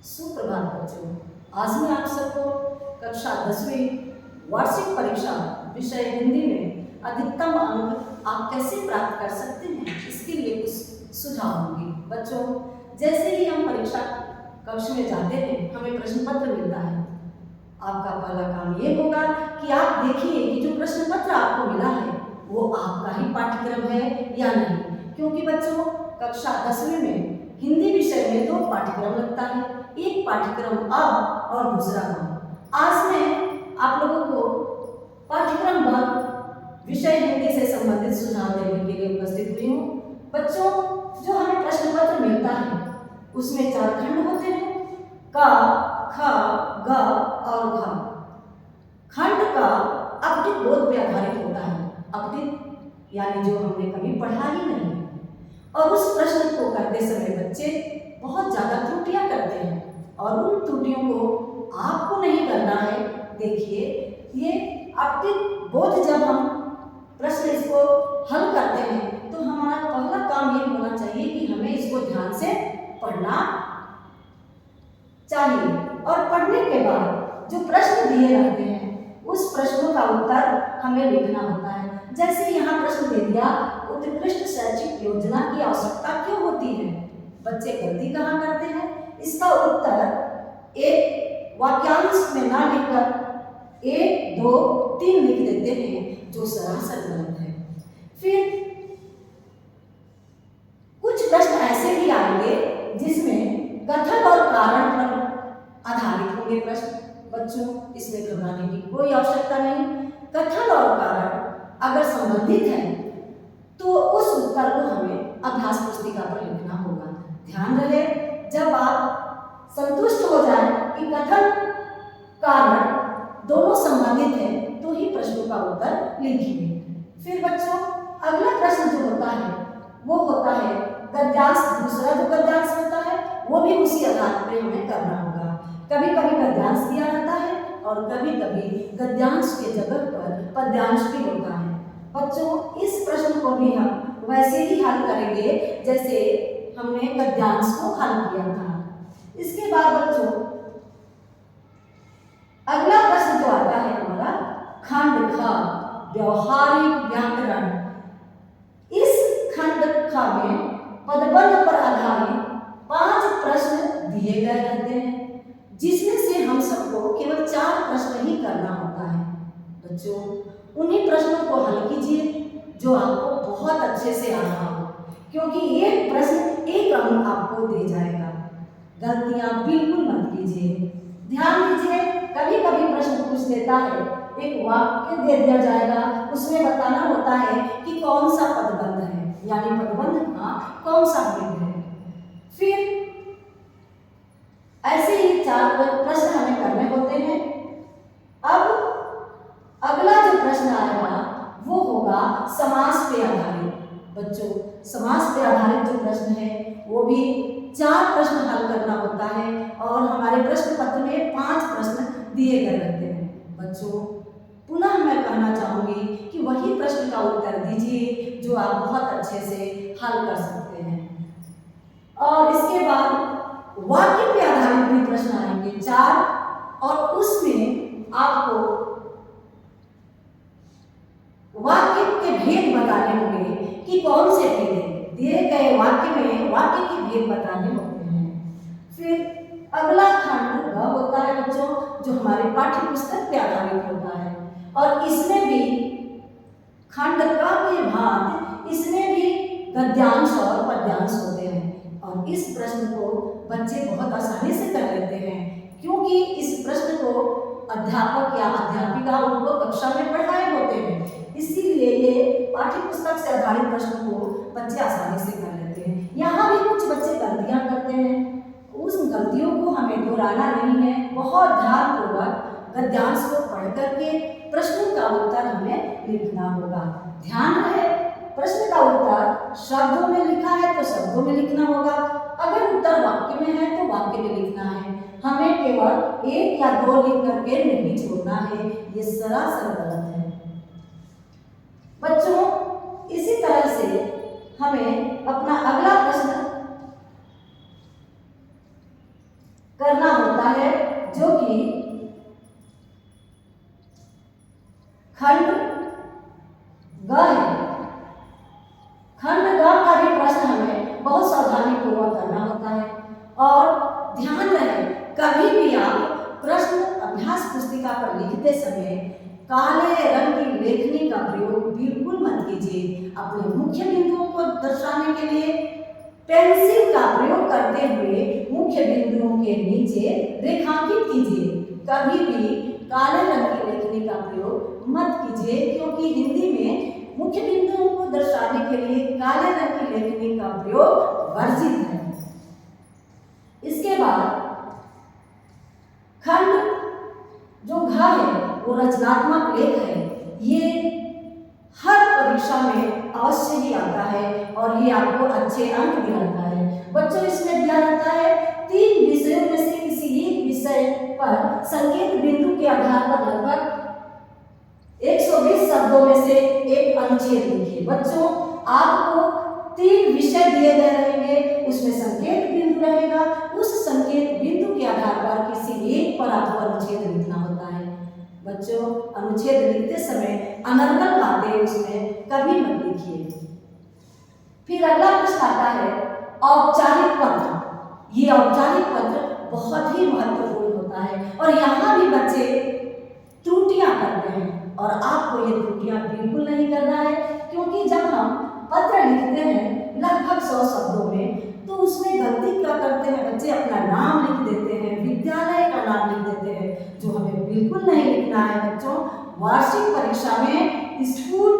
सुप्रभात बच्चों। आज मैं आप सबको कक्षा 10वीं वार्षिक परीक्षा विषय हिंदी में अधिकतम अंक आप कैसे प्राप्त कर सकते हैं इसके लिए कुछ सुझाव दूंगी। बच्चों, जैसे ही हम परीक्षा कक्ष में जाते हैं हमें प्रश्न पत्र मिलता है। आपका पहला काम ये होगा कि आप देखिए कि जो प्रश्न पत्र आपको मिला है वो आपका ही पाठ्यक्रम है या नहीं, क्योंकि बच्चों कक्षा 10वीं में हिंदी विषय में 2 पाठ्यक्रम लगता है, एक पाठ्यक्रम अ और दूसरा ब। आज मैं आप लोगों को पाठ्यक्रम ब विषय हिंदी से संबंधित सुझाव देने के लिए उपस्थित हुई हूँ। बच्चों, जो हमें प्रश्न पत्र मिलता है उसमें 4 खंड होते हैं, क, ख, ग और घ। खंड का अपठित बोध पे आधारित होता है। अपठित यानी जो हमने कभी पढ़ा ही नहीं, और उस प्रश्न को करते समय बच्चे बहुत ज़्यादा त्रुटियां करते हैं और उन त्रुटियों को आपको नहीं करना है। देखिए, ये अपठित बोध जब हम प्रश्न इसको हल करते हैं तो हमारा पहला काम ये होना चाहिए कि हमें इसको ध्यान से पढ़ना चाहिए, और पढ़ने के बाद जो प्रश्न दिए रहते हैं उस प्रश्नों का उत्तर हमें लिखना होता है। जैसे यहाँ प्रश्न दे दिया, उत्कृष्ट शैक्षिक योजना की आवश्यकता क्यों होती है? बच्चे गलती कहाँ करते हैं? इसका उत्तर एक वाक्यांश में ना लिखकर 1, 2, 3 लिख देते हैं, जो सरासर गलत है। फिर कुछ प्रश्न ऐसे भी आएंगे जिसमें कथन और कारण पर आधारित होंगे प्रश्न। बच्चों, इसमें घबराने की कोई आवश्यकता नहीं। कथन और कारण अगर संबंधित है तो उस उत्तर को हमें अभ्यास पुस्तिका पर लिखना होगा। ध्यान रहे, जब आप संतुष्ट हो जाए कि कथन कारण दोनों संबंधित हैं तो ही प्रश्नों का उत्तर लिखिए। फिर बच्चों, अगला प्रश्न जो होता है वो होता है गद्यांश। दूसरा जो गद्यांश होता है वो भी उसी आधार पर हमें करना होगा। कभी कभी गद्यांश दिया जाता है और कभी कभी गद्यांश के जगह पर पद्यांश भी होता है। बच्चों, इस प्रश्न को भी हम वैसे ही हल करेंगे जैसे हमने गद्यांश को हल किया था। इसके बाद बच्चों, अगला प्रश्न जो आता है हमारा खंड ख, व्यवहारिक व्याकरण। इस खंड ख में पदबंध पर आधारित 5 प्रश्न दिए गए रहते हैं, जिसमें से हम सबको केवल 4 प्रश्न ही करना होता है। बच्चों, उन्हीं प्रश्नों को हल कीजिए जो आपको बहुत अच्छे से आ रहा हो, क्योंकि एक प्रश्न 1 अंक आपको दे जाएगा। गलतियां बिल्कुल मत कीजिए। ध्यान दीजिए, कभी कभी प्रश्न पूछ देता है, एक वाक्य दे दिया जाएगा, उसमें बताना होता है कि कौन सा पदबंध है, यानी पदबंध का कौन सा भेद है। फिर ऐसे ही 4 प्रश्न हमें करने होते हैं। अब अगला जो प्रश्न आएगा वो होगा समास पे आधारित। बच्चों, समास पे आधारित जो प्रश्न है वो भी 4 प्रश्न हल करना होता है और हमारे प्रश्न पत्र में 5 प्रश्न दिए गए रहते हैं। बच्चों, पुनः मैं कहना चाहूंगी कि वही प्रश्न का उत्तर दीजिए जो आप बहुत अच्छे से हल कर सकते हैं। और इसके बाद वाक्य पे आधारित भी प्रश्न आएंगे 4, और उसमें आपको वाक्य के भेद बताने होंगे कि कौन से भेद हैं। दिए गए वाक्य में वाक्य के भेद बताने होते हैं। फिर अगला खंड ग होता है बच्चों, जो हमारे पाठ्य पुस्तक पे आधारित होता है, और इसमें भी खंड क के बाद इसमें भी गद्यांश और पद्यांश होते हैं, और इस प्रश्न को बच्चे बहुत आसानी से कर लेते हैं, क्योंकि इस प्रश्न को अध्यापक या अध्यापिका उनको कक्षा में पढ़ाए होते हैं। इसीलिए ये पाठ्य पुस्तक से आधारित प्रश्न को बच्चे आसानी से कर लेते हैं। यहाँ भी कुछ बच्चे गलतियाँ करते हैं, उस गलतियों को हमें दोहराना नहीं है। बहुत ध्यानपूर्वक गद्यांश को पढ़ करके प्रश्न का उत्तर हमें लिखना होगा। ध्यान रहे, प्रश्न का उत्तर शब्दों में लिखा है तो शब्दों में लिखना होगा, अगर उत्तर वाक्य में है तो वाक्य में लिखना है। हमें केवल 1 या 2 लिख करके नहीं छोड़ना है, ये सरासर गलत है। बच्चों, इसी तरह से हमें अपना अगला प्रश्न करना होता है, जो कि खंड ग है। खंड ग का भी प्रश्न हमें बहुत सावधानी पूर्वक करना होता है। और ध्यान रहे, कभी भी आप प्रश्न अभ्यास पुस्तिका पर लिखते समय काले रंग की लेखनी का प्रयोग बिल्कुल मत कीजिए। अपने मुख्य बिंदुओं को दर्शाने के लिए पेंसिल का प्रयोग करते हुए मुख्य बिंदुओं के नीचे रेखांकित कीजिए। कभी भी काले रंग की लेखनी का प्रयोग मत कीजिए, क्योंकि हिंदी में मुख्य बिंदुओं को दर्शाने के लिए काले रंग की लेखनी का प्रयोग वर्जित है। इसके बाद खंड जो घ है वो रचनात्मक लेख है। ये हर परीक्षा में अवश्य ही आता है और ये आपको अच्छे अंक दिलाता है। बच्चों, इसमें दिया जाता है 3 विषयों में से किसी एक विषय पर संकेत बिंदु के आधार पर लगभग 120 शब्दों में से एक अनुच्छेद लिखिए। बच्चों, आपको 3 विषय दिए गए रहेंगे, उसमें संकेत बिंदु रहेगा। उस संकेत बिंदु के आधार पर किसी एक पर आपको अनुच्छेद लिखना होता है। बच्चों, अनुच्छेद लिखते समय अनर्गल बातें उसमें कभी मत लिखिए। फिर अगला प्रश्न आता है औपचारिक पत्र। ये औपचारिक पत्र बहुत ही महत्वपूर्ण होता है और यहाँ भी बच्चे त्रुटियां करते हैं और आपको ये त्रुटियां बिल्कुल नहीं करना है, क्योंकि जब हम पत्र लिखते हैं लगभग 100 शब्दों में, तो उसमें गलती क्या करते हैं बच्चे, अपना नाम लिख देते हैं, विद्यालय का नाम लिख देते हैं, जो हमें बिल्कुल नहीं लिखना है। बच्चों, वार्षिक परीक्षा में स्कूल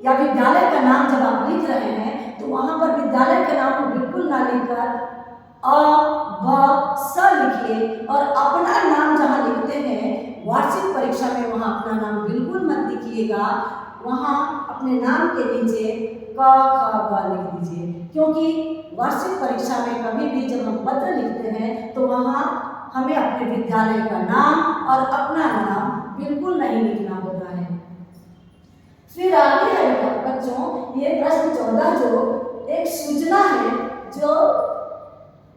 या विद्यालय का नाम जब आप लिख रहे हैं तो वहां पर विद्यालय के नाम को बिल्कुल ना लिखकर अ ब स लिखिए और अपना नाम जहां लिखते हैं वार्षिक परीक्षा में वहां अपना नाम बिल्कुल मत लिखिएगा। वहां अपने नाम के नीचे क ख ग लिख दीजिए, क्योंकि वार्षिक परीक्षा में कभी भी जब हम पत्र लिखते हैं तो वहां हमें अपने विद्यालय का नाम और अपना नाम बिल्कुल नहीं लिखना होता है। फिर आगे है बच्चों, ये प्रश्न 14 जो एक सूचना है, जो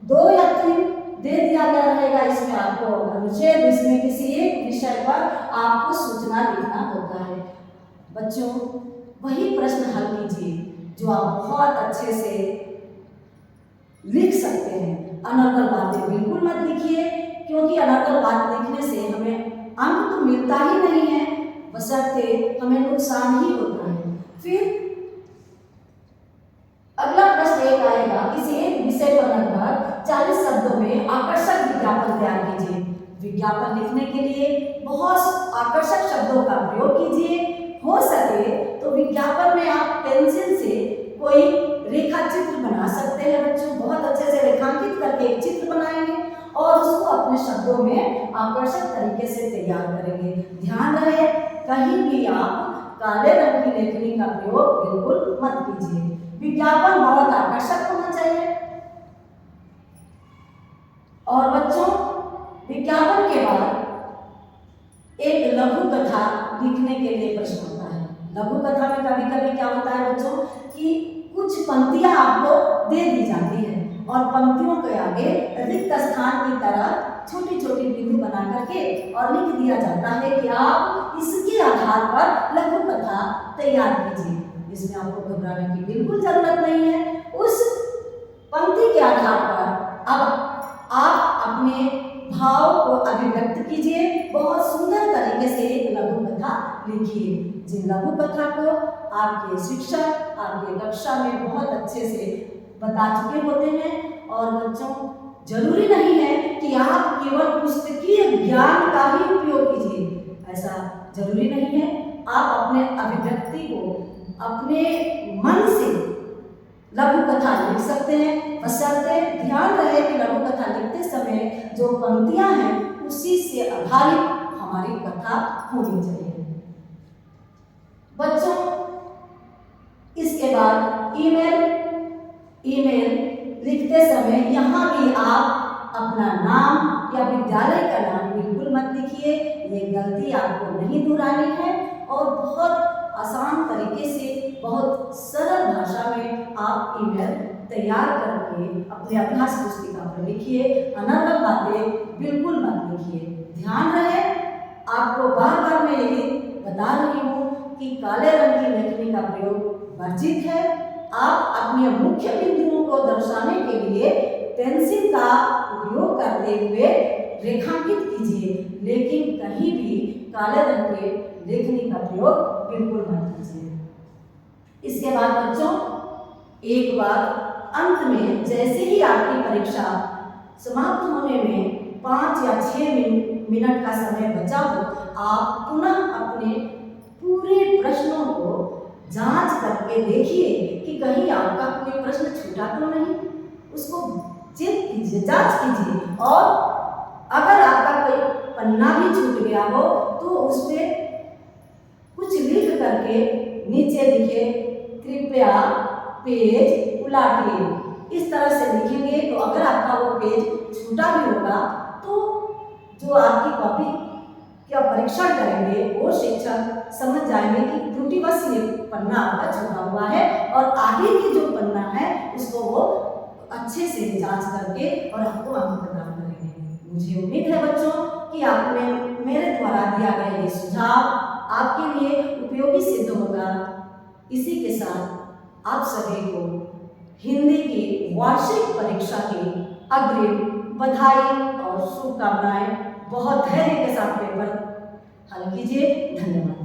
2 या 3 दे दिया गया रहेगा। इसमें आपको अनुच्छेद, इसमें किसी एक विषय पर आपको सूचना लिखना होता है। बच्चों, वही प्रश्न हल कीजिए जो आप बहुत अच्छे से लिख सकते हैं। अनर्गल बातें बिल्कुल मत लिखिए, क्योंकि अनर्गल बात लिखने से हमें अंक तो मिलता ही नहीं है, बशर्ते हमें नुकसान ही होता है। फिर अगला प्रश्न एक आएगा, किसी एक विषय पर लगभग 40 शब्दों में आकर्षक विज्ञापन तैयार कीजिए। विज्ञापन लिखने के लिए बहुत आकर्षक शब्दों का प्रयोग कीजिए। हो सके तो विज्ञापन में आप पेंसिल से कोई रेखा चित्र बना सकते हैं। बच्चों, बहुत अच्छे से रेखांकित करके एक चित्र बनाएंगे और उसको अपने शब्दों में आकर्षक तरीके से तैयार करेंगे। ध्यान रहे, कहीं भी आप काले रंग की लेखनी का प्रयोग बिल्कुल मत कीजिए। विज्ञापन बहुत आकर्षक होना चाहिए। और बच्चों, विज्ञापन के बाद एक लघु कथा लिखने के लिए प्रश्न होता है। लघु कथा में कभी कभी क्या होता है बच्चों कि कुछ पंक्तियां आपको दे दी जाती है और पंक्तियों के आगे रिक्त स्थान की तरह छोटी छोटी बिंदु बना करके और लिख दिया जाता है कि आप इसके आधार पर लघु कथा तैयार कीजिए। इसमें आपको घबराने की बिल्कुल जरूरत नहीं है। उस पंक्ति के आधार पर अब आप अपने भाव को अभिव्यक्त कीजिए। बहुत सुंदर तरीके से एक लघु कथा लिखिए, जिन लघु कथा को आपके शिक्षक आपके कक्षा में बहुत अच्छे से बता चुके होते हैं। और बच्चों, जरूरी नहीं है कि आप केवल पुस्तकीय ज्ञान का ही उपयोग कीजिए, ऐसा जरूरी नहीं है। आप अपने अभिव्यक्ति को अपने मन से लघु कथा लिख सकते हैं, बशर्ते ध्यान रहे कि लघु कथा लिखते समय जो पंक्तियां हैं उसी से आधारित हमारी कथा होनी चाहिए। बच्चों, इसके बाद ईमेल लिखते समय यहाँ भी आप अपना नाम या विद्यालय का नाम बिल्कुल मत लिखिए। ये गलती आपको नहीं दोहरानी है और बहुत आसान तरीके से, बहुत सरल भाषा में आप ईमेल तैयार करके अपने अभ्यास पुस्तिका पर लिखिए। अनर्गल बातें बिल्कुल मत लिखिए। ध्यान रहे, आपको बार बार मैं यही बता रही हूँ कि काले रंग की लेखनी का प्रयोग वर्जित है। आप अपने मुख्य बिंदुओं को दर्शाने के लिए पेंसिल का उपयोग करते हुए रेखांकित कीजिए, लेकिन कहीं भी काले रंग के लेखनी का प्रयोग बिल्कुल मत कीजिए। इसके बाद बच्चों, एक बार अंत में जैसे ही आपकी परीक्षा समाप्त होने में 5 या 6 मिनट का समय बचा हो, आप पुनः अपने पूरे प्रश्नों को जांच करके देखिए कि कहीं आपका कोई प्रश्न छूटा तो नहीं। उसको चेक कीजिए, जांच कीजिए, और अगर आपका कोई पन्ना भी छूट गया हो तो उसमें कुछ लिख करके नीचे लिखे, कृपया पेज उलाटिए। इस तरह से लिखेंगे तो अगर आपका वो पेज छूटा भी होगा तो जो आपकी कॉपी का परीक्षण करेंगे वो शिक्षक समझ जाएंगे कि त्रुटिवश ये पन्ना आपका छूटा हुआ है, और आगे की जो पन्ना है उसको वो अच्छे से जांच करके और आपको अंक प्रदान करेंगे। मुझे उम्मीद है बच्चों कि आपने मेरे द्वारा दिया गया ये सुझाव आपके लिए उपयोगी सिद्ध होगा। इसी के साथ आप सभी को हिंदी की वार्षिक परीक्षा की अग्रिम बधाई और शुभकामनाएं। बहुत धैर्य के साथ पेपर हल कीजिए। धन्यवाद।